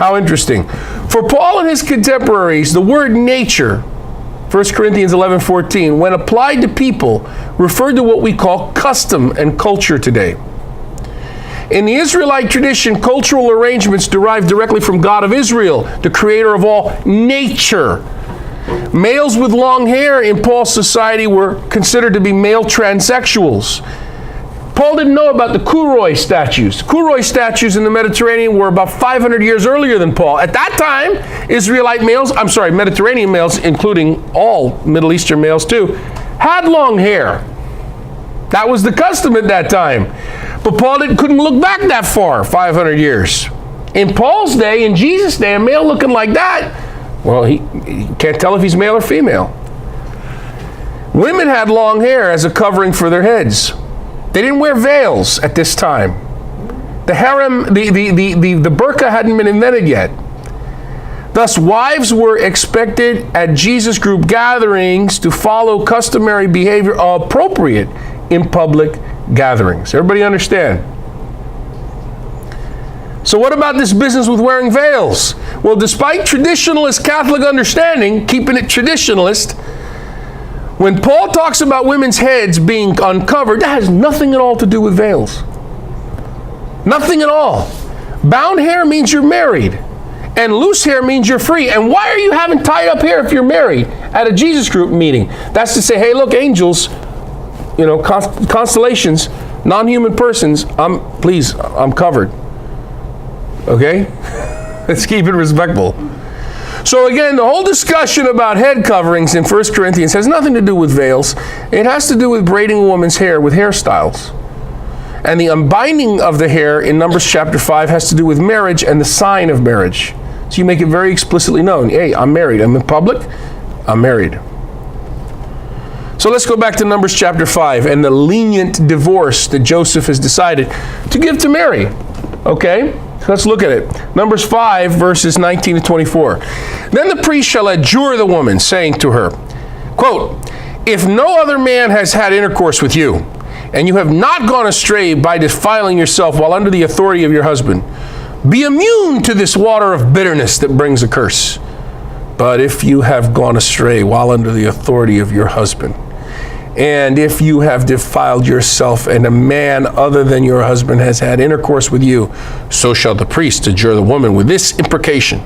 How interesting. For Paul and his contemporaries, the word nature, 1 Corinthians 11:14, when applied to people, referred to what we call custom and culture today. In the Israelite tradition, cultural arrangements derived directly from God of Israel, the creator of all nature. Males with long hair in Paul's society were considered to be male transsexuals. Paul didn't know about the Kuroi statues. Kuroi statues in the Mediterranean were about 500 years earlier than Paul. At that time, Mediterranean males, including all Middle Eastern males too, had long hair. That was the custom at that time. But Paul couldn't look back that far, 500 years. In Paul's day, in Jesus' day, a male looking like that, well, he can't tell if he's male or female. Women had long hair as a covering for their heads. They didn't wear veils at this time. The harem, the burqa hadn't been invented yet. Thus, wives were expected at Jesus group gatherings to follow customary behavior appropriate in public gatherings. Everybody understand? So what about this business with wearing veils? Well, despite traditionalist Catholic understanding, keeping it traditionalist, when Paul talks about women's heads being uncovered, that has nothing at all to do with veils. Nothing at all. Bound hair means you're married, and loose hair means you're free. And why are you having tied up hair if you're married at a Jesus group meeting? That's to say, hey, look, angels, constellations, non-human persons, I'm covered. Okay? Let's keep it respectful. So again, the whole discussion about head coverings in 1 Corinthians has nothing to do with veils. It has to do with braiding a woman's hair with hairstyles. And the unbinding of the hair in Numbers chapter 5 has to do with marriage and the sign of marriage. So you make it very explicitly known. Hey, I'm married. I'm in public. I'm married. So let's go back to Numbers chapter 5 and the lenient divorce that Joseph has decided to give to Mary. Okay? Let's look at it. Numbers 5, verses 19 to 24. Then the priest shall adjure the woman, saying to her, quote, if no other man has had intercourse with you, and you have not gone astray by defiling yourself while under the authority of your husband, be immune to this water of bitterness that brings a curse. But if you have gone astray while under the authority of your husband, and if you have defiled yourself and a man other than your husband has had intercourse with you, so shall the priest adjure the woman with this imprecation.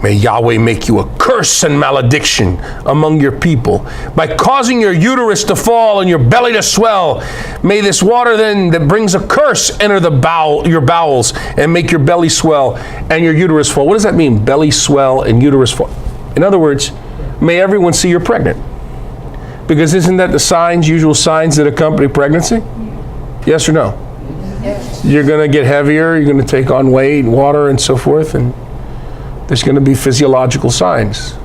May Yahweh make you a curse and malediction among your people by causing your uterus to fall and your belly to swell. May this water then that brings a curse enter your bowels and make your belly swell and your uterus fall. What does that mean? Belly swell and uterus fall. In other words, may everyone see you're pregnant. Because isn't that the usual signs that accompany pregnancy? Yes or no? Yes. You're going to get heavier, you're going to take on weight, water, and so forth, and there's going to be physiological signs.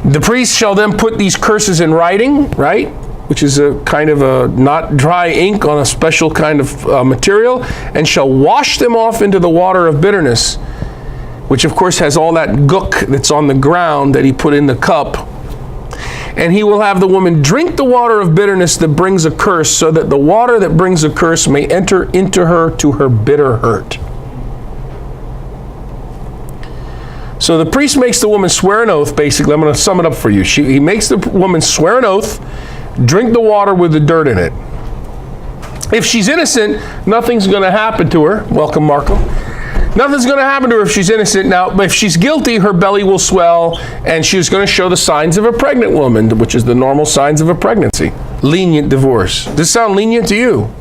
The priest shall then put these curses in writing, right? Which is a kind of a not dry ink on a special kind of material, and shall wash them off into the water of bitterness, which of course has all that gook that's on the ground that he put in the cup. And he will have the woman drink the water of bitterness that brings a curse, so that the water that brings a curse may enter into her to her bitter hurt. So the priest makes the woman swear an oath, basically. I'm going to sum it up for you. He makes the woman swear an oath, drink the water with the dirt in it. If she's innocent, nothing's going to happen to her. Welcome, Markham. Nothing's going to happen to her if she's innocent. Now, if she's guilty, her belly will swell, and she's going to show the signs of a pregnant woman, which is the normal signs of a pregnancy. Lenient divorce. Does this sound lenient to you?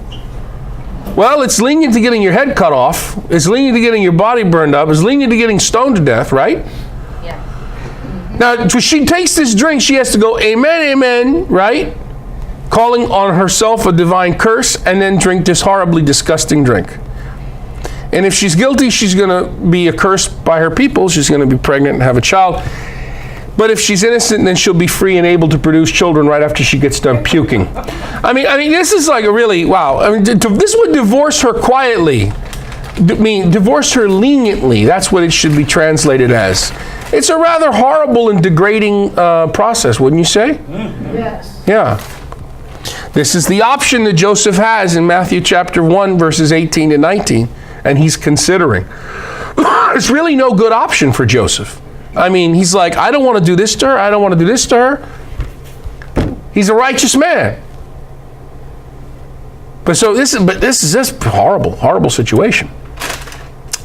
Well, it's lenient to getting your head cut off. It's lenient to getting your body burned up. It's lenient to getting stoned to death, right? Yeah. Now, when she takes this drink, she has to go, amen, amen, right? Calling on herself a divine curse, and then drink this horribly disgusting drink. And if she's guilty, she's going to be accursed by her people. She's going to be pregnant and have a child. But if she's innocent, then she'll be free and able to produce children right after she gets done puking. I mean, this is like a really, wow. I mean, this would divorce her quietly. Divorce her leniently. That's what it should be translated as. It's a rather horrible and degrading process, wouldn't you say? Yes. Yeah. This is the option that Joseph has in Matthew chapter 1, verses 18 to 19. and he's considering. There's really no good option for Joseph. I mean, he's like, I don't want to do this to her. I don't want to do this to her. He's a righteous man. But this is just horrible, horrible situation.